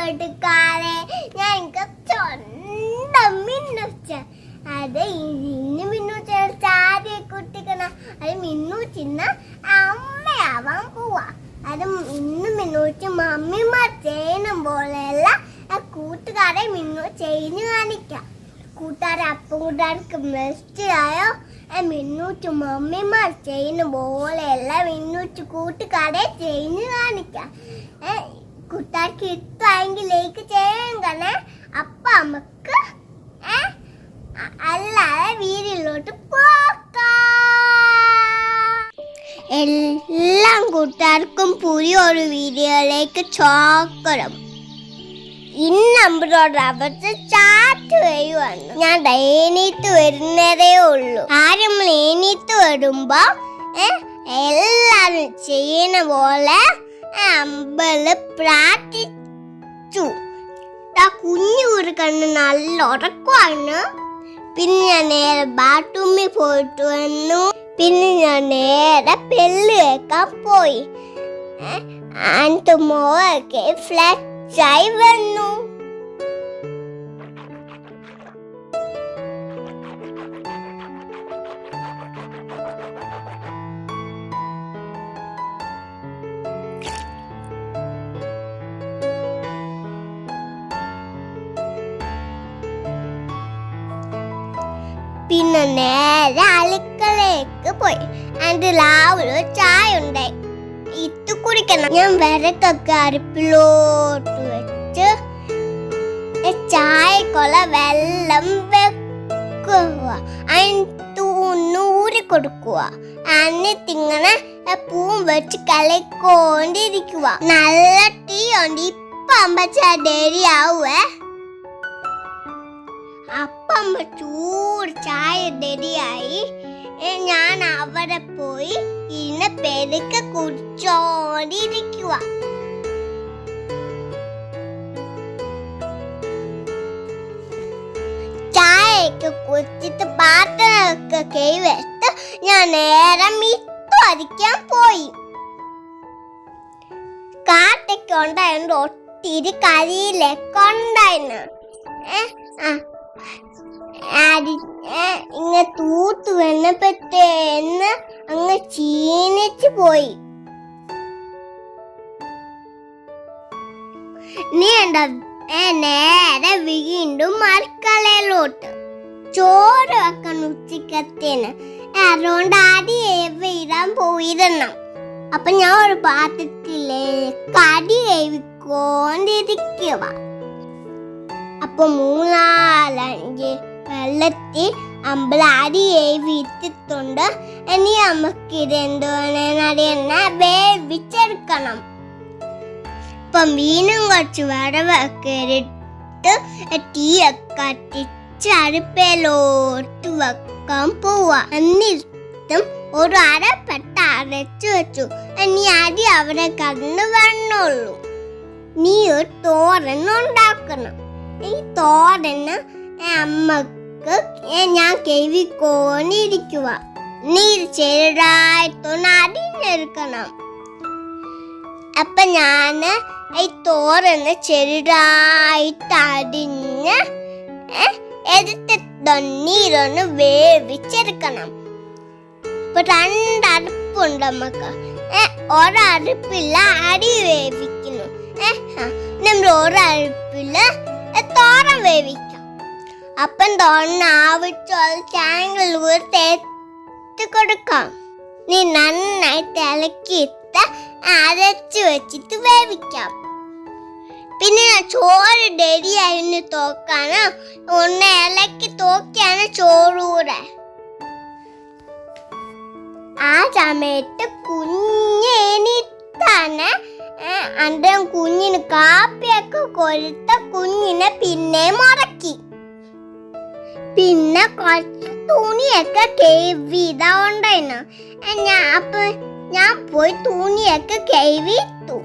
കൂട്ടുകാരെ, ഞാൻ സ്വന്തം മിന്നുച്ച. അത് ഇന്ന് മിന്നുച്ച ചാരി കുട്ടിക്കണ. അത് മിന്നുച്ചിന്ന് അമ്മയാവാൻ പോവാ. അത് ഇന്ന് മിന്നുച്ച് മമ്മിമാർ ചെയ്യണം പോലെയല്ല കൂട്ടുകാരെ മിന്നു ചെയ്ഞ്ഞു കാണിക്കാം. കൂട്ടുകാരെ അപ്പം കൂട്ടുകാർക്ക് മനസ്സിലായോ? മിന്നൂറ്റ് മമ്മിമാർ ചെയ്യുന്ന പോലെയല്ല മിന്നൂറ്റ് കൂട്ടുകാരെ ചെയ്ഞ്ഞു കാണിക്കാം. കൂട്ടുകാർക്ക് ഇഷ്ടമായെങ്കിൽ ലൈക്ക് ചെയ്യണേ. അപ്പൊ നമുക്ക് അല്ലാതെ വീട്ടിലോട്ട് പോക്കാം. എല്ലാ കൂട്ടുകാർക്കും പുതിയൊരു വീഡിയോയിലേക്ക് സ്വാഗതം. ഇന്ന് നമ്മളോട് അവർക്ക് ചാറ്റ് വരുവാണ്. ഞാൻ എണീറ്റ് വരുന്നതേ ഉള്ളൂ. ആരും എണീറ്റ് വരുമ്പോ എല്ലാരും ചെയ്യുന്ന പോലെ അമ്പല് പ്രാർത്ഥിച്ചു. കുഞ്ഞു ഒരു കണ്ണ് നല്ല ഉറക്കമാണ്. പിന്നെ ഞാൻ നേരെ ബാത്റൂമിൽ പോയിട്ട് വന്നു. പിന്നെ ഞാൻ നേരെ പെല്ല് വെക്കാൻ പോയി. എന്നിട്ട് മോളൊക്കെ ഫ്ലാറ്റായി വന്നു. പിന്നെ നേരെ അടുക്കളയിലേക്ക് പോയി. അതിന്റെ രാവിലെ ചായ ഉണ്ടായി. ഇത് കുടിക്കണം. ഞാൻ വിറകൊക്കെ അടുപ്പിലോട്ട് വെച്ച് ചായക്കുള്ള വെള്ളം വെക്കുക. അതിന് കൊടുക്കുക. എന്നിട്ടിങ്ങനെ പൂവും വെച്ച് കളിക്കൊണ്ടിരിക്കുക. നല്ല ടീ ഉണ്ട്. ഇപ്പൊ അമ്പച്ച ഡെരിയാവേ. അപ്പം ചൂട് ചായ റെഡിയായി. ഞാൻ അവിടെ പോയി ഇന്ന് പെരുക്കെ കുടിച്ചോണ്ടിരിക്കുക. ചായയൊക്കെ കുടിച്ചിട്ട് പാത്രമൊക്കെ കൈവെച്ച് ഞാൻ നേരെ മിത്തു അരിക്കാൻ പോയി. കാട്ടൊക്കെ ഉണ്ടായിരുന്നു. ഒത്തിരി കരിയിലൊക്കെ ഉണ്ടായിരുന്നു. ഇങ്ങനെ തൂത്ത് വന്നപ്പോഴത്തേന്ന് അങ്ങ് ചീനിച്ചു പോയി. നീ എന്താ നേരെ വീണ്ടും അടുക്കളയിലോട്ട് ചോറ് വെക്കണം ഉച്ചക്കത്തേന്. അതുകൊണ്ട് ആദ്യം ഇടാൻ പോയിരുന്നു. അപ്പൊ ഞാൻ ഒരു പാത്രത്തില് കടി വേവിക്കൊണ്ടിരിക്കുക. അപ്പൊ 3-4 വെള്ളത്തിൽ അമ്പലാടി വേവിച്ചിട്ടുണ്ട്. ഇനി നമുക്ക് ഇതെന്തോന്നറിയുന്ന വേവിച്ചെടുക്കണം. ഇപ്പം വീണ്ടും കുറച്ച് വറവൊക്കെ ഇട്ട് തീയൊക്കെ കത്തിച്ച് അടുപ്പിലോട്ട് വെക്കാൻ പോവാ. എന്നിട്ടും ഒരു അരപ്പട്ട അരച്ചു വെച്ചു. ഇനി അരി അവിടെ കടന്നു വരണുള്ളൂ. നീ ഒരു തോരൻ ഉണ്ടാക്കണം. ഈ തോരന് അമ്മക്ക് ഞാൻ കേവിക്കൊണ്ടിരിക്കുക. നീ ചെറുതായിട്ടൊന്ന് അരിഞ്ഞെടുക്കണം. അപ്പൊ ഞാന് ഈ തോരന് ചെറുതായിട്ട് അരിഞ്ഞ് എടുത്തിട്ട് നീരൊന്ന് വേവിച്ചെടുക്കണം. ഇപ്പൊ 2 അടുപ്പുണ്ട് നമുക്ക്. ഒരടുപ്പില്ല അരി വേവിക്കുന്നു. നമ്മൾ ഒരടുപ്പില് തോരൻ വേവിക്കാം. അപ്പം തോരൻ ആവശ്യമുള്ള ചാനലിലൂടെ തേച്ച് കൊടുക്കാം. നീ നന്നായിട്ട് ഇളക്കിയിട്ട് അരച്ച് വെച്ചിട്ട് വേവിക്കാം. പിന്നെ ചോറ് റെഡിയായിരുന്നു തോക്കാണ്. ഒന്ന് ഇളക്കി തോക്കിയാണ് ചോറൂടെ. ആ സമയത്ത് കുഞ്ഞെണീറ്റാണ്. അന്തരം കുഞ്ഞിന് കാപ്പിയൊക്കെ കൊടുത്ത കുഞ്ഞിനെ പിന്നെ മുടക്കി. പിന്നെ കുറച്ച് തുണിയൊക്കെ കഴുകിയതാ ഉണ്ടായിരുന്നു. ഞാൻ പോയി തുണിയൊക്കെ കഴുകിയിട്ടു.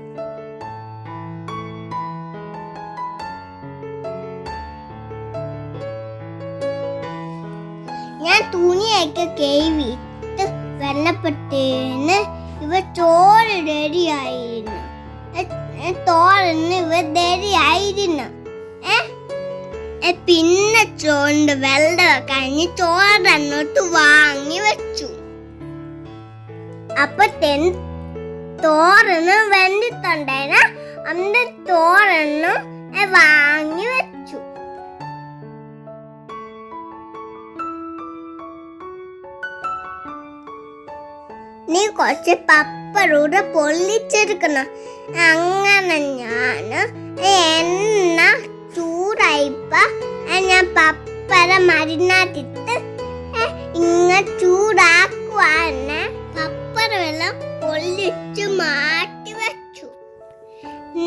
ഞാൻ തുണിയൊക്കെ കഴുകിയിട്ട് വന്നപ്പോഴത്തേന് ഇവ ചോറ് റെഡിയായിരുന്നു. തോരന് വെറുതെയായിരുന്നു. പിന്നെ ചോറിന്റെ വെള്ളം കഴിഞ്ഞ് ചോറന്നോട്ട് വാങ്ങി വെച്ചു. അപ്പൊ തോരന് വെന്തിട്ടുണ്ടായിരുന്ന അന്ന് തോരന് വാങ്ങി വെച്ചു. നീ കുറച്ച് പപ്പടൂടെ പൊള്ളിച്ചെടുക്കണം. അങ്ങനെ ഞാൻ എണ്ണ ചൂടായിപ്പ ഞാൻ പപ്പട മരിനാട്ടിട്ട് ചൂടാക്കുവാണ്. പപ്പട വെള്ളം പൊള്ളിച്ചു മാറ്റി വെച്ചു.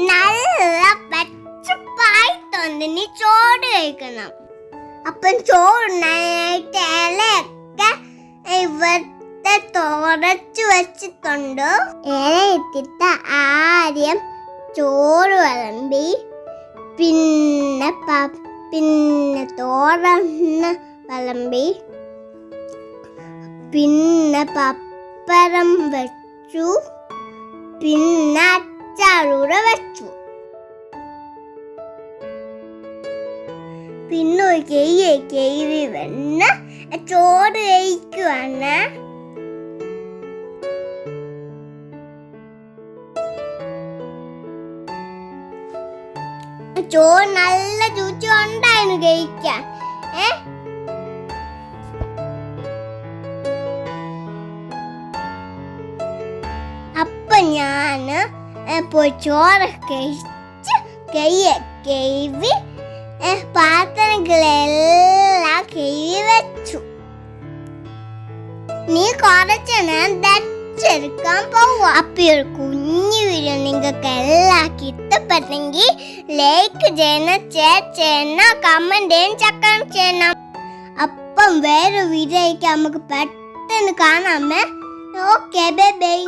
നല്ല പച്ചപ്പായിട്ടുണ്ട്. നീ ചോറ് കഴിക്കണം. അപ്പം ചോറിനായിട്ട് ഇലയൊക്കെ ഇവിടുത്തെ തുടച്ചു വെച്ചിട്ടുണ്ട്. ഇല ഇട്ടിട്ട് ആദ്യം ചോറ് വിളമ്പി പിന്നെ തോരന് വിളമ്പി പിന്നെ പപ്പടം വെച്ചു പിന്നെ അച്ചാറൂടെ വെച്ചു. പിന്നെ ഒരു കേവി വന്ന് ചോറ് കഴിക്കുവാണ്. ചോറ് നല്ല രുചി ഉണ്ടായിരുന്നു കഴിക്കാൻ. അപ്പൊ ഞാന് പോയി ചോറൊക്കെ കഴിച്ച് പാത്രങ്ങളെല്ലാം കഴുകി വെച്ചു. നീ കുറച്ച് എടുക്കാൻ പോവാ. അപ്പൊ ഒരു കുഞ്ഞു വീഡിയോ നിങ്ങൾക്ക് എല്ലാവർക്കും ഇഷ്ടപ്പെട്ടെങ്കിൽ ലൈക്ക് ചെയ്യണം, ഷെയർ ചെയ്യണം, കമന്റ് ചെയ്യണം. അപ്പം വേറെ വീഡിയോ നമുക്ക് പെട്ടെന്ന് കാണാമേ. Okay, bye bye.